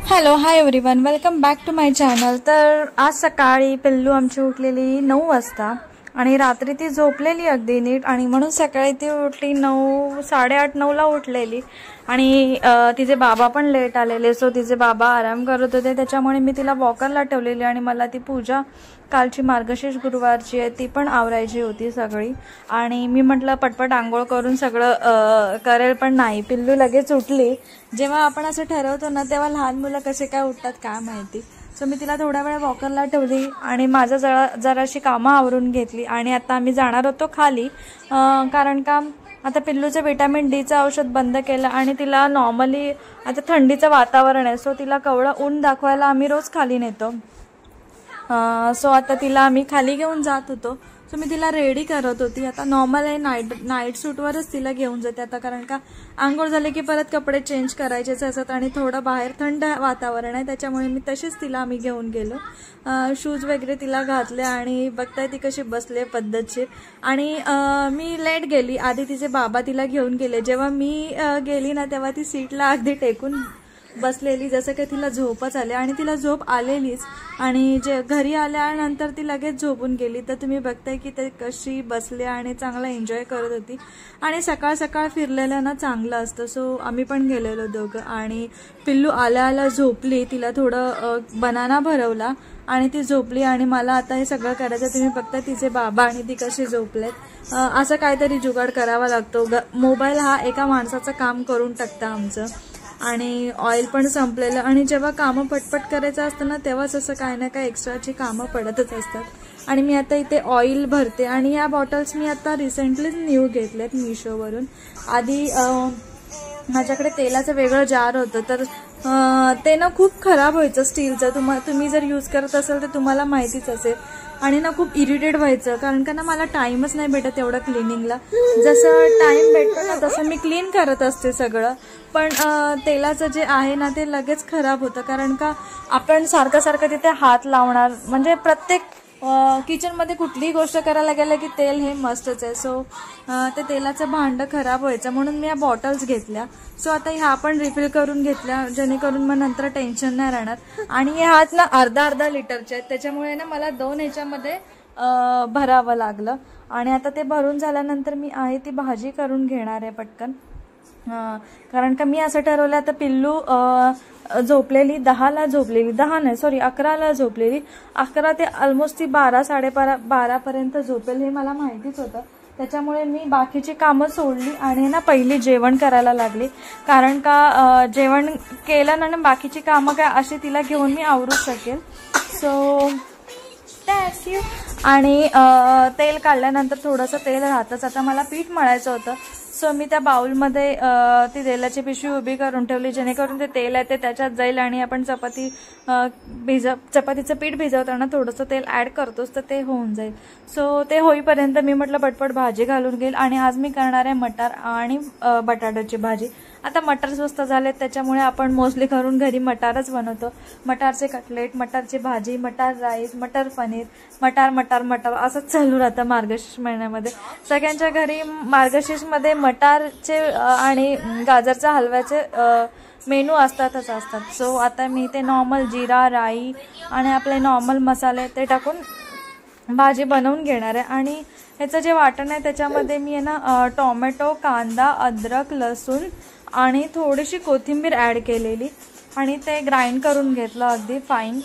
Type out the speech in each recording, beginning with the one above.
Hello hi everyone, welcome back to my channel. तर आज सकाळी पिल्लू आमची उठलेली 9 वाजता आणि रात्री ती झोपलेली अगदी नीट आणि म्हणून सकाळी ती उठली 9, 8:30-9ला उठलेली आणि तिचे बाबा पण लेट आलेले। सो तिचे बाबा आराम करत होते, त्याच्यामुळे मी तिला वॉकरला ठेवलेली आणि मला ती पूजा कालची मार्गशीर्ष गुरुवारची आहे ती पण आवरायची होती सगळी। आणि मी म्हटलं पटपट आंघोळ करून सगळं करेल, पण नाही, पिल्लू लगेच उठली। जेव्हा आपण असं ठरवतो ना तेव्हा लहान मुलं कसे काय उठतात काय माहिती। सो मी तिला थोडा वेळ वॉकरला ठेवली आणि माझं जराशी कामं आवरून घेतली आणि आता आम्ही जाणार होतो खाली, कारण का आता पिल्लूचं विटॅमिन डीचं औषध बंद केलं आणि तिला नॉर्मली आता थंडीचं वातावरण आहे, सो तिला कवळं ऊन दाखवायला आम्ही रोज खाली नेतो। सो आता तिला आम्ही खाली घेऊन जात होतो। सो मी तिला रेडी करत होती। आता नॉर्मल आहे, नाईट सूटवरच तिला घेऊन जाते आता, कारण का आंघोळ झाले की परत कपडे चेंज करायचेच असतात आणि थोडं बाहेर थंड वातावरण आहे, त्याच्यामुळे मी तशीच तिला आम्ही घेऊन गेलो। शूज वगैरे तिला घातले आणि बघताय ती कशी बसले पद्धतशीर। आणि मी लेट गेली, आधी तिचे बाबा तिला घेऊन गेले। जेव्हा मी गेली ना तेव्हा ती सीटला अगदी टेकून बसलेली, जसं की तिला झोपच आले आणि तिला झोप आलेलीच। आणि जे घरी आल्यानंतर ती लगेच झोपून गेली। तर तुम्ही बघताय की ते कशी बसले आणि चांगला एन्जॉय करत होती। आणि सकाळ सकाळ फिरलेलं ना चांगलं असतं, सो आम्ही पण गेलेलो दोघं। आणि पिल्लू आल्या झोपली, तिला थोडं बनाना भरवला आणि ती झोपली आणि मला आता हे सगळं करायचं। तुम्ही बघता तिचे बाबा आणि ती कशी झोपलेत। असं काहीतरी जुगाड करावा लागतो। मोबाईल हा एका माणसाचं काम करून टाकतं आमचं। आणि ऑइल पण संपलेलं आणि जेव्हा कामं पटपट करायचं असतं ना तेव्हाच असं काही ना काही एक्स्ट्राची कामं पडतच असतात। आणि मी आता इथे ऑइल भरते आणि या बॉटल्स मी आता रिसेंटलीच न्यू घेतल्यात मिशोवरून। आधी माझ्याकडे तेलाचं वेगळं जार होतं, तर ते ना खूप खराब व्हायचं स्टीलचं। तुम्ही जर यूज करत असाल तर तुम्हाला माहितीच असेल। आणि ना खूप इरिटेट व्हायचं, कारण का ना मला टाइमच नाही भेटत एवढं क्लिनिंगला। जसं टाइम भेटतो ना तसं मी क्लीन करत असते सगळं, पण तेलाचं जे आहे ना ते लगेच खराब होतं, कारण का आपण सारखं तिथे हात लावणार, म्हणजे प्रत्येक किचनमध्ये कुठलीही गोष्ट करायला गेलं की तेल हे मस्टच आहे। सो ते तेलाचं भांडं खराब व्हायचं, म्हणून मी या बॉटल्स घेतल्या। सो आता ह्या पण रिफिल करून घेतल्या, जेणेकरून मग नंतर टेन्शन नाही राहणार। आणि हे हात ना अर्धा लिटरचे आहेत, त्याच्यामुळे ना मला 2 ह्याच्यामध्ये भरावं लागलं। आणि आता ते भरून झाल्यानंतर मी आहे ती भाजी करून घेणार आहे पटकन, कारण का मी असं ठरवलं आता पिल्लू झोपलेली 10ला झोपलेली, 10 नाही सॉरी 11ला झोपलेली, 11 ते ऑलमोस्ट ती 12-12:30 पर्यंत झोपेल हे मला माहितीच होतं। त्याच्यामुळे मी बाकीची कामं सोडली आणि ना पहिली जेवण करायला लागली, कारण का जेवण केलं ना बाकीची कामं काय अशी तिला घेऊन मी आवरू शकेल। So thank you. आणि तेल काढल्यानंतर थोडंसं तेल राहतंच। आता मला पीठ मळायचं होतं, सो मी त्या बाउलमध्ये ती तेलाची पिशवी उभी करून ठेवली, जेणेकरून ते तेल आहे ते त्याच्यात जाईल आणि आपण चपातीचं पीठ भिजवताना थोडंसं तेल ॲड करतोच तर ते होऊन जाईल। सो ते होईपर्यंत मी म्हटलं पटपट भाजी घालून घेईल। आणि आज मी करणार आहे मटार आणि बटाट्याची भाजी। आता मटार स्वस्त झालेत, त्याच्यामुळे आपण मोस्टली करून घरी मटारच बनवतो। मटारचे कटलेट, मटारची भाजी, मटार राईस, मटर पनीर, मटार असंच चालू राहतं मार्गशीर्ष महिन्यामध्ये। सगळ्यांच्या घरी मार्गशीर्षमध्ये मटारचे आणि गाजरच्या हलव्याचे मेनू असतातच असतात। सो आता मी ते नॉर्मल जिरा, राई आणि आपले नॉर्मल मसाले ते टाकून भाजी बनवून घेणार आहे। आणि ह्याचं जे वाटण आहे त्याच्यामध्ये मी आहे ना टोमॅटो, कांदा, अद्रक, लसूण आणि थोडीशी कोथिंबीर ॲड केलेली आणि ते ग्राइंड करून घेतलं अगदी फाईन।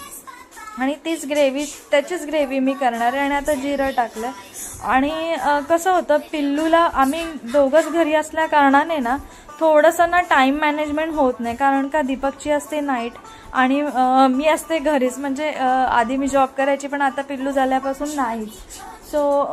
आणि त्याचीच ग्रेव्ही मी करणार आहे। आणि आता जिरं टाकलं। आणि कसं होतं, पिल्लूला आम्ही दोघंच घरी असल्या कारणाने ना थोडंसं ना टाईम मॅनेजमेंट होत नाही, कारण का दीपकची असते नाईट आणि मी असते घरीच, म्हणजे आधी मी जॉब करायची पण आता पिल्लू झाल्यापासून नाही। सो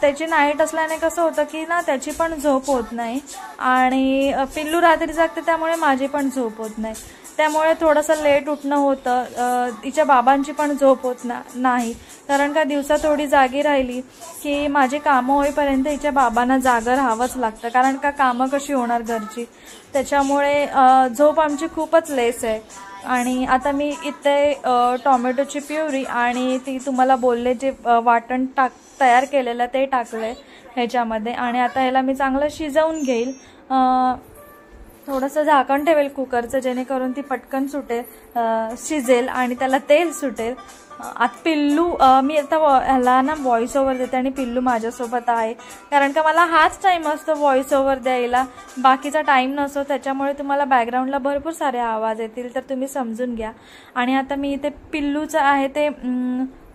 त्याची नाईट असल्याने कसं होतं की ना त्याची पण झोप होत नाही आणि पिल्लू रात्री जागते, त्यामुळे माझी पण झोप होत नाही। त्यामुळे थोडंसं लेट उठणं होतं। तिच्या बाबांची पण झोप होत नाही, कारण का दिवसा थोडी जागी राहिली की माझी कामं होईपर्यंत हिच्या बाबांना जागं राहावंच लागतं, कारण का कामं कशी होणार घरची। त्याच्यामुळे झोप आमची खूपच लेस आहे। आणि आता मी इथे टोमॅटोची प्युरी आणि ती तुम्हाला बोलले जे वाटण तयार केलेलं ते टाकलंय ह्याच्यामध्ये। आणि आता ह्याला मी चांगलं शिजवून घेईल। थोडंसं झाकण ठेवेल कुकरचं, जेणेकरून ती पटकन शिजेल आणि त्याला तेल सुटेल. आता पिल्लू मी आता ह्याला ना व्हॉइस ओव्हर देते आणि पिल्लू माझ्यासोबत आहे, कारण का मला हाच टाईम असतो व्हॉइस ओव्हर द्यायला, बाकीचा टाईम नसतो. त्याच्यामुळे तुम्हाला बॅकग्राऊंडला भरपूर सारे आवाज येतील, तर तुम्ही समजून घ्या. आणि आता मी इथे पिल्लूचं आहे ते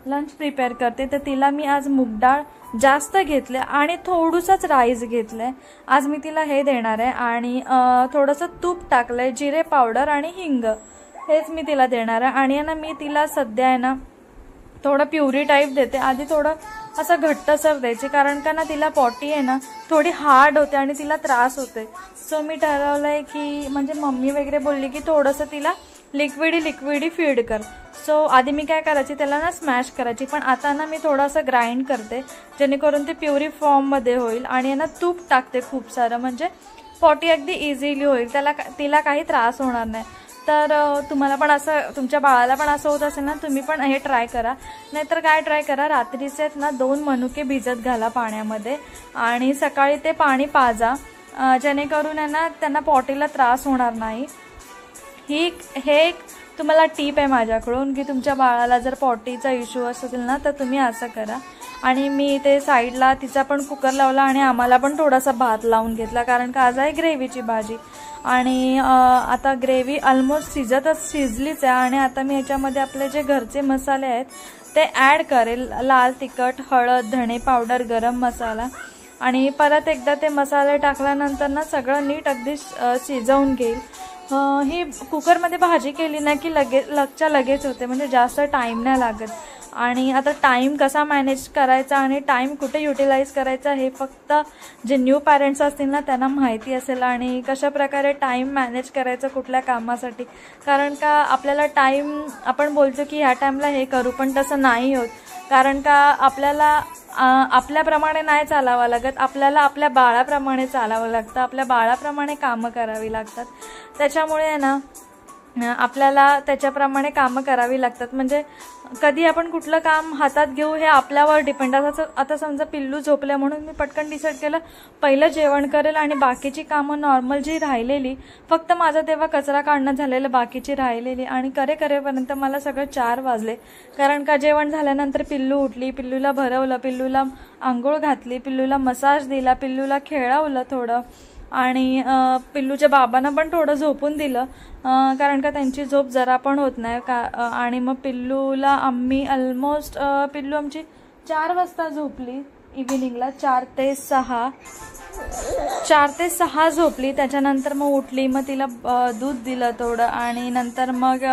लंच प्रिपेअर करते. तर तिला मी आज मूग डाळ जास्त घेतले आणि थोडंसंच राईस घेतलं आहे. आज मी तिला हे देणार आहे आणि थोडंसं तूप टाकलं आहे, जिरे पावडर आणि हिंग, हेच मी तिला देणार आहे. आणि ना मी तिला सध्या आहे ना थोडं प्युरी टाईप देते. आधी थोडं असं घट्टसर द्यायची, कारण का ना तिला पॉटी आहे ना थोडी हार्ड होते आणि तिला त्रास होते. सो मी ठरवलं आहे की म्हणजे मम्मी वगैरे बोलली की थोडंसं तिला लिक्विडी फीड कर. सो आधी मी काय करायची, त्याला ना स्मॅश करायची, पण आता ना मी थोडंसं ग्राइंड करते, जेणेकरून ते प्युरी फॉर्ममध्ये होईल. आणि ना तूप टाकते खूप सारं, म्हणजे पॉटी अगदी इझिली होईल, तिला काही त्रास होणार नाही. तर तुम्हाला पण असं, तुमच्या बाळाला पण असं होत असेल ना, तुम्ही पण हे ट्राय करा. नाहीतर काय ट्राय करा, रात्रीचे ना 2 मनुके भिजत घाला पाण्यामध्ये आणि सकाळी ते पाणी पाजा, जेणेकरून आहे ना त्यांना पॉटीला त्रास होणार नाही. हे एक तुम्हाला टीप आहे माझ्याकडून की तुमच्या बाळाला जर पॉटीचा इश्यू असेल ना, तर तुम्ही असं करा. आणि मी ते साईडला तिचा पण कुकर लावला आणि आम्हाला पण थोडासा भात लावून घेतला, कारण का आज आहे ग्रेव्हीची भाजी. आणि आता ग्रेव्ही ऑलमोस्ट शिजलीच आहे. आणि आता मी ह्याच्यामध्ये आपले जे घरचे मसाले आहेत ते ॲड करेल, लाल तिखट, हळद, धणे पावडर, गरम मसाला. आणि परत एकदा ते मसाले टाकल्यानंतर ना सगळं नीट अगदी शिजवून घेईल. ही कुकरमध्ये भाजी केली ना की लगेच होते, म्हणजे जास्त टाईम नाही लागत. आणि आता टाईम कसा मॅनेज करायचा आणि टाईम कुठे युटिलाइज करायचा हे फक्त जे न्यू पॅरेंट्स असतील ना त्यांना माहिती असेल, आणि कशा प्रकारे टाईम मॅनेज करायचं कुठल्या कामासाठी. कारण का आपल्याला टाईम, आपण बोलतो की ह्या टाईमला हे करू, पण तसं नाही होत. कारण का आपल्याला आपल्याप्रमाणे नाही चालावं लागत, आपल्याला आपल्या बाळाप्रमाणे चालावं लागतं, आपल्या बाळाप्रमाणे कामं करावी लागतात. त्याच्यामुळे ना आपल्याला त्याच्याप्रमाणे कामं करावी लागतात. म्हणजे कधी आपण कुठलं काम हातात घेऊ हे आपल्यावर डिपेंड असतं. आता समजा पिल्लू झोपल्या म्हणून मी पटकन डिसाईड केलं पहिलं जेवण करेल आणि बाकीची कामं नॉर्मल जी राहिलेली, फक्त माझं तेव्हा कचरा काढणं झालेलं, बाकीची राहिलेली, आणि करेपर्यंत मला सगळं 4 वाजले. कारण का जेवण झाल्यानंतर पिल्लू उठली, पिल्लूला भरवलं, पिल्लूला आंघोळ घातली, पिल्लूला मसाज दिला, पिल्लूला खेळवलं थोडं, आणि पिल्लूच्या बाबांना पण थोडं झोपून दिलं, कारण का त्यांची झोप जरा पण होत नाही का. आणि मग पिल्लूला आम्ही ऑलमोस्ट पिल्लू आमची 4 वाजता झोपली इव्हिनिंगला, 4 ते 6 झोपली. त्याच्यानंतर मग उठली, मग तिला दूध दिलं थोडं, आणि नंतर मग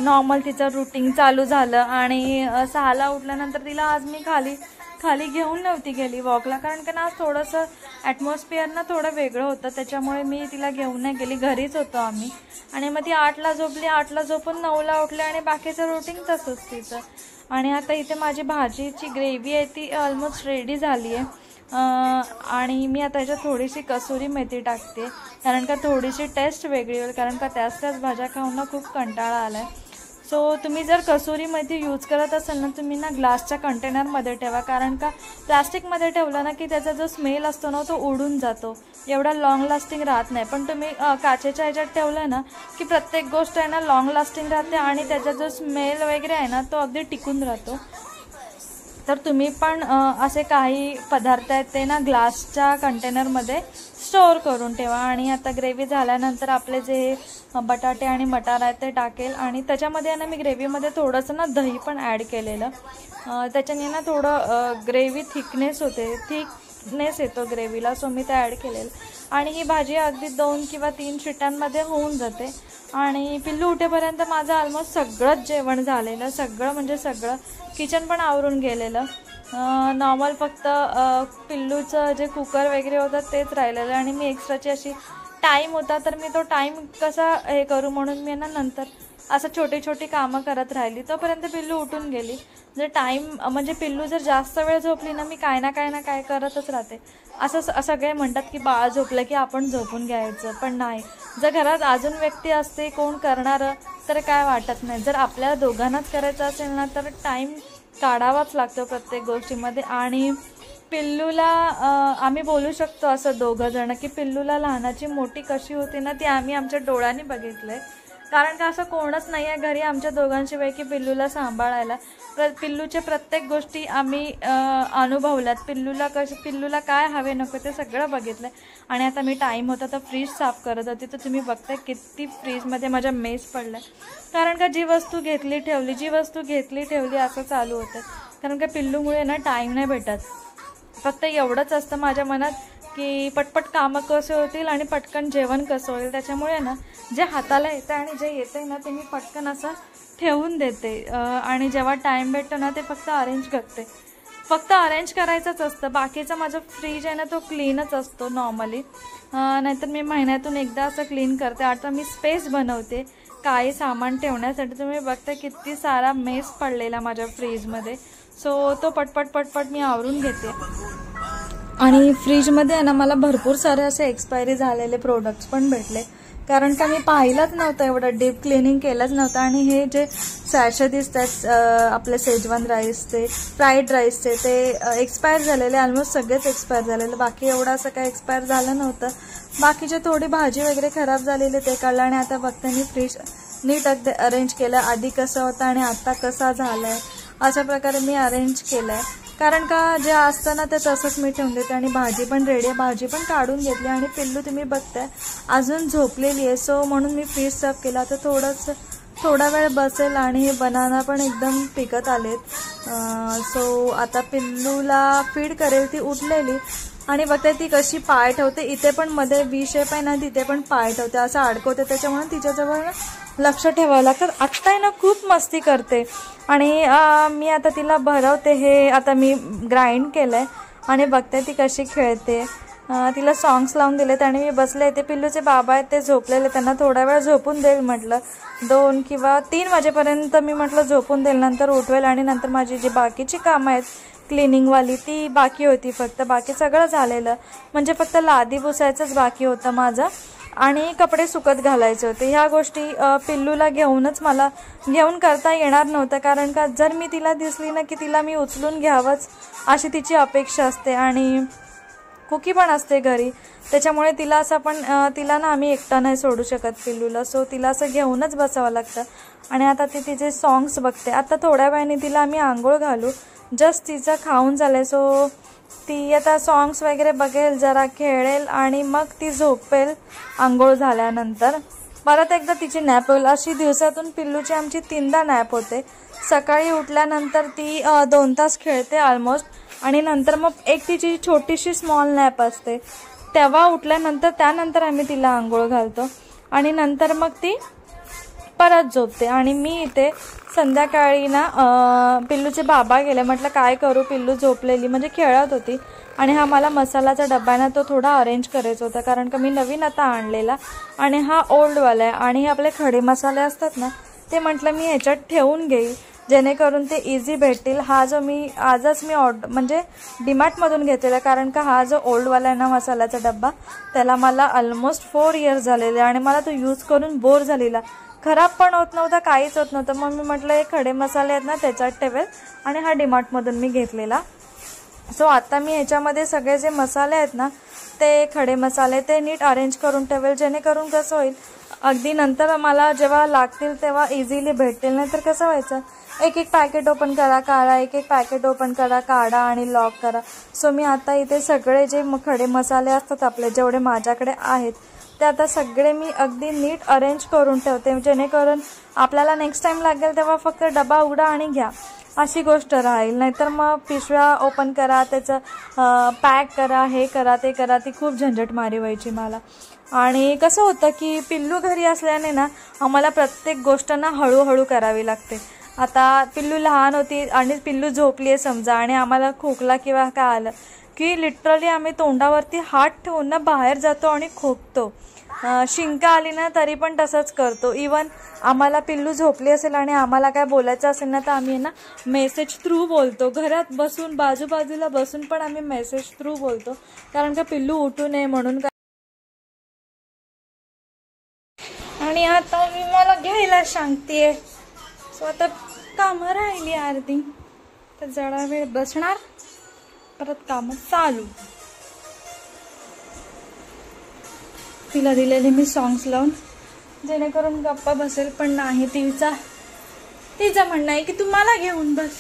नॉर्मल तिचं रुटीन चालू झालं. आणि 6ला उठल्यानंतर तिला आज मी खाली घेऊन नव्हती गेली वॉकला, कारण का ना थोडंसं ॲटमॉस्फिअर ना थोडं वेगळं होतं, त्याच्यामुळे मी तिला घेऊन नाही गेली, घरीच होतो आम्ही. आणि मग ती 8ला झोपली, 8ला झोपून 9ला उठली, आणि बाकीचं रुटीन तसंच तिचं. आणि आता इथे माझी भाजीची ग्रेव्ही आहे ती ऑलमोस्ट रेडी झाली आहे. आणि मी आता याच्यात थोडीशी कसुरी मेथी टाकते, कारण का थोडीशी टेस्ट वेगळी होईल, कारण का त्याच भाज्या खाऊन ना खूप कंटाळा आला आहे. सो तुम्ही जर कसुरी मेथी यूज करत असाल ना, तुम्ही ना ग्लासच्या कंटेनरमध्ये ठेवा, कारण का प्लास्टिकमध्ये ठेवलं ना की त्याचा जो स्मेल असतो ना तो उडून जातो, एवढा लॉंग लास्टिंग राहत नाही. पण तुम्ही काचेच्या ह्याच्यात ठेवलं ना की प्रत्येक गोष्ट आहे ना लॉंग लास्टिंग राहते, आणि त्याचा जो स्मेल वगैरे आहे ना तो अगदी टिकून राहतो. तर तुम्ही पण असे काही पदार्थ आहेत ते ना ग्लासच्या कंटेनरमध्ये स्टोअर करून ठेवा. आणि आता ग्रेव्ही झाल्यानंतर आपले जे बटाटे आणि मटार आहेत ते टाकेल, आणि त्याच्यामध्ये ना मी ग्रेव्हीमध्ये थोडंसं ना दही पण ॲड केलेलं, त्याच्याने ना थोडं ग्रेव्ही थिकनेस येतो ग्रेव्हीला, सो मी ते ॲड केलेलं. आणि ही भाजी अगदी 2 किंवा 3 शिट्ट्यांमध्ये होऊन जाते. आणि पिल्लू उठेपर्यंत माझं ऑलमोस्ट सगळंच जेवण झालेलं, सगळं म्हणजे सगळं, किचन पण आवरून गेलेलं. नॉर्मल फक्त पिल्लूचं जे कुकर वगैरे होतं तेच राहिलेलं, आणि मी एक्स्ट्राची अशी टाईम होता तर मी तो टाईम कसा हे करू म्हणून मी ना नंतर असं छोटी कामं करत राहिली, तोपर्यंत पिल्लू उठून गेली. जर टाईम म्हणजे पिल्लू जर जास्त वेळ झोपली ना, मी काय ना काय करतच राहते. असं सगळे म्हणतात की बाळ झोपलं की आपण झोपून घ्यायचं, पण नाही, जर घरात अजून व्यक्ती असते कोण करणारं तर काय वाटत नाही. जर आपल्याला दोघांनाच करायचं असेल ना तर टाईम काढावाच लागतो प्रत्येक गोष्टीमध्ये. आणि पिल्लूला आम्ही बोलू शकतो असं दोघं जण की पिल्लूला लहानाची मोठी कशी होती ना ती आम्ही आमच्या डोळ्यांनी बघितलंय. कारण का असं कोणच नाही आहे घरी आमच्या दोघांशिवाय की पिल्लूला सांभाळायला. पिल्लूच्या प्रत्येक गोष्टी आम्ही अनुभवल्यात. पिल्लूला काय हवे नको ते सगळं बघितलं. आणि आता मी टाईम होता तर फ्रीज साफ करत होती, तर तुम्ही बघताय किती फ्रीजमध्ये माझ्या मेस पडला. कारण का जी वस्तू घेतली ठेवली असं चालू होतं. कारण का पिल्लूमुळे ना टाईम नाही भेटत. फक्त एवढंच असतं माझ्या मनात की पटपट कामं कसे होतील आणि पटकन जेवण कसं होईल. त्याच्यामुळे ना जे हाताला येतं आणि जे येतं ना ते मी पटकन असं ठेवून देते. आणि जेव्हा टाईम भेटतो ना ते फक्त अरेंज करते. फक्त अरेंज करायचंच असतं. बाकीचा माझा फ्रीज आहे ना तो क्लीनच असतो नॉर्मली. नाहीतर मी महिन्यातून एकदा असं क्लीन करते. आता मी स्पेस बनवते काही सामान ठेवण्यासाठी. तुम्ही बघता किती सारा मेस पडलेला माझ्या फ्रीजमध्ये. सो तो पटपट मी आवरून घेते. आणि फ्रीजमध्ये आहे ना मला भरपूर सारे असे एक्सपायरी झालेले प्रोडक्ट्स पण भेटले. कारण का मी पाहिलंच नव्हतं, एवढं डीप क्लिनिंग केलंच नव्हतं. आणि हे जे सॅशे दिसतात आपले शेजवान राईसचे, फ्राईड राईसचे, ते एक्सपायर झालेले. ऑलमोस्ट सगळेच एक्सपायर झालेले. बाकी एवढं असं काही एक्सपायर झालं नव्हतं. बाकीचे थोडी भाजी वगैरे खराब झालेली ते काढलं. आणि आता बघते मी फ्रीज नीट अगदी अरेंज केलं. आधी कसं होतं आणि आता कसा झाला आहे अशा प्रकारे मी अरेंज केलं आहे. कारण का जे असतं ना ते तसंच मी ठेवून देते. आणि भाजी पण रेडी आहे, भाजी पण काढून घेतली. आणि पिल्लू तुम्ही बघताय अजून झोपलेली आहे. सो म्हणून मी फ्रीज साफ केला. तर थोडा वेळ बसेल. आणि हे बनाना पण एकदम पिकत आलेत. सो आता पिल्लूला फीड करेल. ती उठलेली आणि बघते ती कशी पाय ठेवते. इथे पण मध्ये व्ही शेप आहे ना तिथे पण पाय ठेवते, असं अडकवते. त्याच्यामुळे तिच्याजवळ लक्ष ठेवावं लागतं. आत्ता आहे ना खूप मस्ती करते. आणि मी आता तिला भरवते. हे आता मी ग्राइंड केलंय आणि बघते ती कशी खेळते. तिला सॉंग्स लावून दिलेत आणि मी बसले. ते पिल्लूचे बाबा आहेत ते झोपलेले, त्यांना थोडा वेळ झोपून देईल म्हटलं. 2 किंवा 3 वाजेपर्यंत मी म्हटलं झोपून देईल, नंतर उठवेल. आणि नंतर माझी जी बाकीची कामं आहेत क्लिनिंगवाली ती बाकी होती. फक्त बाकी सगळं झालेलं. म्हणजे फक्त लादी पुसायचंच बाकी होतं माझं. आणि कपडे सुकत घालायचे होते. ह्या गोष्टी पिल्लूला मला घेऊन करता येणार नव्हतं. कारण का जर मी तिला दिसली ना की तिला मी उचलून घ्यावंच अशी तिची अपेक्षा असते. आणि कुकी पण असते घरी. त्याच्यामुळे तिला ना आम्ही एकटा नाही सोडू शकत पिल्लूला. सो तिला असं घेऊनच बसावं लागतं. आणि आता ती तिचे सॉंग्स बघते. आता थोड्या वेळाने तिला आम्ही आंघोळ घालू. जस्ट तिचं खाऊन झालंय. सो ती आता सॉंग्स वगैरे बघेल, जरा खेळेल आणि मग ती झोपेल आंघोळ झाल्यानंतर. परत एकदा तिची नॅप होईल. अशी दिवसातून पिल्लूची आमची 3दा नॅप होते. सकाळी उठल्यानंतर ती 2 तास खेळते ऑलमोस्ट. आणि नंतर मग एक तिची छोटीशी स्मॉल नॅप असते. तेव्हा उठल्यानंतर त्यानंतर आम्ही तिला आंघोळ घालतो. आणि नंतर मग ती परत झोपते. आणि मी इथे संध्याकाळी ना पिल्लूचे बाबा गेले. म्हटलं काय करू, पिल्लू झोपलेली म्हणजे खेळत होती. आणि हा मला मसालाचा डब्बा ना तो थोडा अरेंज करायचा होता. कारण का मी नवीन आता आणलेला आणि हा ओल्डवाला आहे. आणि हे आपले खडे मसाले असतात ना ते म्हटलं मी ह्याच्यात ठेवून घेईल जेणेकरून ते इझी भेटतील. हा जो मी आजच म्हणजे डीमार्टमधून घेतलेला. कारण का हा जो ओल्डवाला आहे ना मसाल्याचा डब्बा त्याला मला ऑलमोस्ट 4 इयर्स झालेले. आणि मला तो यूज करून बोर झालेला. खराब पण होत नव्हता, काहीच होत नव्हतं. मग मी म्हटलं हे खडे मसाले आहेत ना त्याच्यात ठेवेल. आणि हा डीमार्टमधून मी घेतलेला. सो आता मी ह्याच्यामध्ये सगळे जे मसाले आहेत ना ते खडे मसाले ते नीट अरेंज करून ठेवेल. जेणेकरून कसं होईल अगदी नंतर मला जेव्हा लागतील तेव्हा इझिली भेटतील. नाही तर कसं व्हायचं एक पॅकेट ओपन करा काढा, एक पॅकेट ओपन करा काढा आणि लॉक करा. सो मी आता इथे सगळे जे खडे मसाले असतात आपले जेवढे माझ्याकडे आहेत ते आता सगळे मी अगदी नीट अरेंज करून ठेवते. जेणेकरून आपल्याला नेक्स्ट टाइम लागेल तेव्हा फक्त डबा उघडा आणि घ्या अशी गोष्ट राहील. नाहीतर मग पिशव्या ओपन करा, त्याचं पॅक करा, हे करा ते करा, ती खूप झंझटमारी व्हायची मला. आणि कसं होतं की पिल्लू घरी असल्याने ना आम्हाला प्रत्येक गोष्ट ना हळूहळू करावी लागते. आता पिल्लू लहान होती आणि पिल्लू झोपली आहे समजा आणि आम्हाला खोकला किंवा काय आलं की लिटरली आम्ही तोंडावरती हात ठेवून ना बाहेर जातो आणि खोकतो. शिंका आली ना तरी पण तसंच करतो. इवन आम्हाला पिल्लू झोपली असेल आणि आम्हाला काय बोलायचं असेल ना तर आम्ही ना मेसेज थ्रू बोलतो. घरात बसून बाजूबाजूला बसून पण आम्ही मेसेज थ्रू बोलतो. कारण का पिल्लू उठू नये म्हणून. आणि आता मी मला घ्यायला सांगतेय. सो आता कामं राहिली अर्धी तर जरा वेळ बसणार परत काम चालू. तिला दिलेले मी सॉंग्स लावून जेणेकरून गप्पा बसेल, पण नाही, तिचं म्हणणं आहे की तू मला घेऊन बस.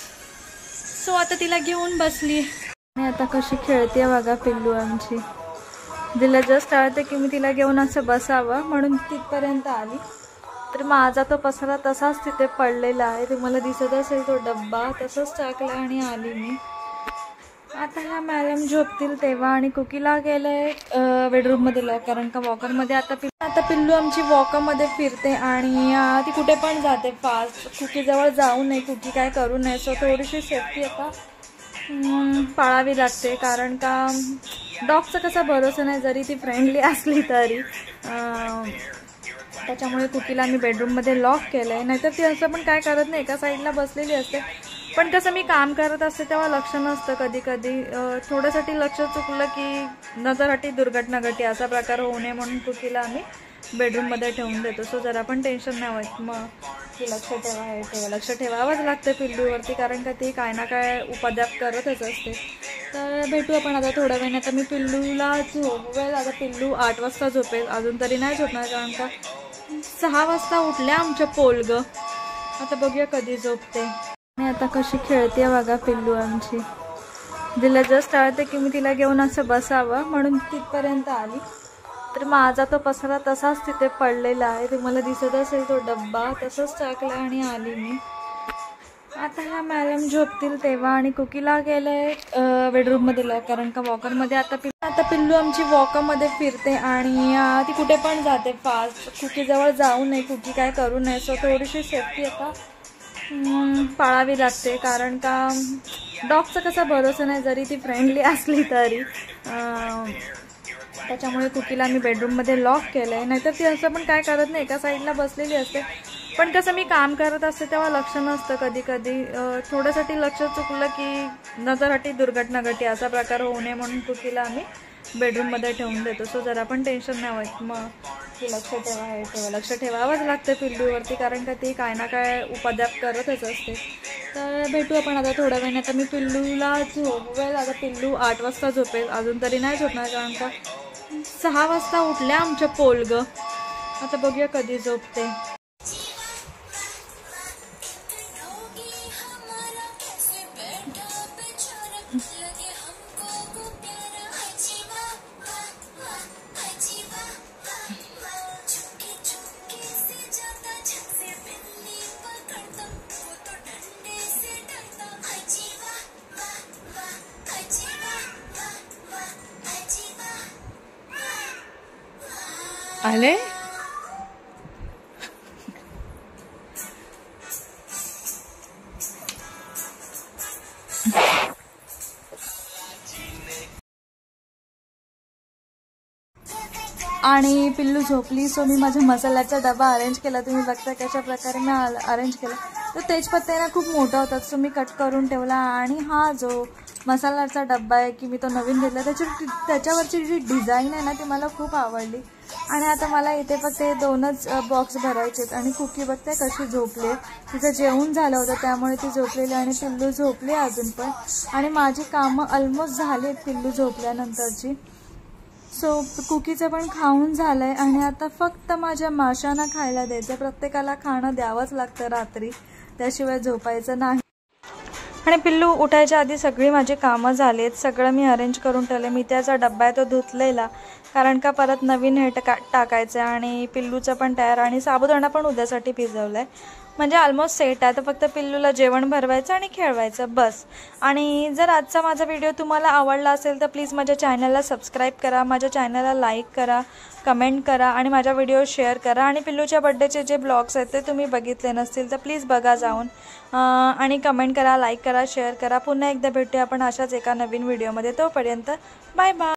सो आता तिला घेऊन बसली आणि आता कशी खेळते बघा पिल्लू आमची. तिला जस्ट आळते की मी तिला घेऊन असं बसावं म्हणून तिथपर्यंत आली, तर माझा तो पसारा तसाच तिथे पडलेला आहे. तुम्हाला दिसत असेल तो डब्बा तसाच टाकला आणि आली मी. आता ह्या मॅडम झोपतील तेव्हा, आणि कुकीला गेलंय बेडरूममध्ये लॉक, कारण का वॉकरमध्ये आता पिल्लू आमची वॉकरमध्ये फिरते आणि ती कुठे पण जाते फास्ट. कुकीजवळ जाऊ नये, कुकी काय करू नये. सो थोडीशी सेफ्टी आता पाळावी लागते, कारण का डॉगचा कसा भरोसा नाही, जरी ती फ्रेंडली असली तरी. त्याच्यामुळे कुकीला मी बेडरूममध्ये लॉक केलं आहे. नाहीतर ती असं पण काय करत नाही, एका साईडला बसलेली असते. पण कसं मी काम करत असते तेव्हा लक्ष नसतं, कधी कधी थोड्यासाठी लक्ष चुकलं की नजरहटी दुर्घटना घटी, असा प्रकार होऊ नये म्हणून कुकीला आम्ही बेडरूममध्ये ठेवून देतो. सो जरा पण टेन्शन नाही होत. मग की लक्ष ठेवा, लक्ष ठेवावंच लागतं पिल्लूवरती, कारण का ती काय ना काय उपद्व्याप करतच असते. तर भेटू आपण आता थोड्या वेळाने. आता मी पिल्लूला झोपवेल. आता पिल्लू 8 वाजता झोपेल, अजून तरी नाही झोपणार, कारण का 6 वाजता उठल्या आमच्या पोलगं. आता बघूया कधी झोपते. आणि आता कशी खेळते बघा पिल्लू आमची. तिला जस्ट आळते की मी तिला घेऊन असं बसावं म्हणून तिथपर्यंत आली, तर माझा तो पसारा तसाच तिथे पडलेला आहे. तुम्हाला दिसत असेल तो डब्बा तसाच टाकला आणि आली मी. आता ह्या मॅडम झोपतील तेव्हा, आणि कुकीला गेलंय बेडरूममध्ये लॉक, कारण का वॉकरमध्ये आता पिल्लू आमची वॉकरमध्ये फिरते आणि ती कुठे पण जाते फास्ट. कुकीजवळ जाऊ नये, कुकी काय करू नये. सो थोडीशी सेफ्टी आता पाळावी लागते, कारण का डॉगचा कसा भरोसा नाही, जरी ती फ्रेंडली असली तरी. त्याच्यामुळे कुकीला मी बेडरूममध्ये लॉक केलं आहे. नाहीतर ती असं पण काय करत नाही, एका साईडला बसलेली असते. पण कसं मी काम करत असते तेव्हा लक्ष नसतं, कधी कधी थोड्यासाठी लक्ष चुकलं की नजरहटी दुर्घटना घटी, असा प्रकार होऊ नये म्हणून कुकीला आम्ही बेडरूममध्ये ठेवून देतो. सो जरा पण टेन्शन नाही होत. मग की लक्ष ठेवावंच लागतं पिल्लूवरती, कारण का ती काय ना काय उपद्व्याप करतच असते. तर भेटू आपण आता थोड्या वेळाने. आता मी पिल्लूला झोपवेल. आता पिल्लू 8 वाजता झोपेल, अजून तरी नाही झोपणार, कारण का 6 वाजता उठल्या आमच्या पोलगं. आता बघूया कधी झोपते. आले आणि पिल्लू झोपली. सो मी माझ्या मसाल्याचा डबा अरेंज केला. तुम्ही बघता कशा प्रकारे मी अरेंज केला. तर तेजपत्ता ना खूप मोठा होता, सो मी कट करून ठेवला. आणि हा जो मसाल्याचा डब्बा आहे की मी तो नवीन घेतला, त्याच्यावरची जी डिझाईन आहे ना ती मला खूप आवडली. आणि आता मला इथे फक्त 2च बॉक्स भरायचे आहेत. आणि कुकी बघते कशी झोपली, तिचं जेवण झालं होतं त्यामुळे ती झोपलेली, आणि पिल्लू झोपली अजून पण. आणि माझी कामं ऑलमोस्ट झाली आहेत पिल्लू झोपल्यानंतरची. सो कुकीचं पण खाऊन झालं आहे. आणि आता फक्त माझ्या माशांना खायला द्यायचं. प्रत्येकाला खाणं द्यावंच लागतं रात्री, त्याशिवाय झोपायचं नाही. आणि पिल्लू उठायच्या आधी सगळी माझी कामं झाली आहेत. सगळं मी अरेंज करून ठेवलं. मी त्याचा डब्बा आहे तो धुतलेला, कारण का परत नवीन हे टाकायचं आहे. आणि पिल्लूचं पण तयार, आणि साबुदाणा पण उद्यासाठी भिजवलं आहे. म्हणजे ऑलमोस्ट सेट आहे. तर फक्त पिल्लूला जेवण भरवायचं आणि खेळवायचं बस. आणि जर आजचा माझा व्हिडिओ तुम्हाला आवडला असेल तर प्लीज माझ्या चॅनलला सबस्क्राईब करा, माझ्या चॅनलला लाईक करा, कमेंट करा, आणि माझा व्हिडिओ शेअर करा. आणि पिल्लूच्या बड्डेचे जे ब्लॉग्स आहेत ते तुम्ही बघितले नसतील तर प्लीज बघा जाऊन, आणि कमेंट करा, लाईक करा, शेअर करा. पुन्हा एकदा भेटूया आपण अशाच एका नवीन व्हिडिओमध्ये. तोपर्यंत बाय बाय.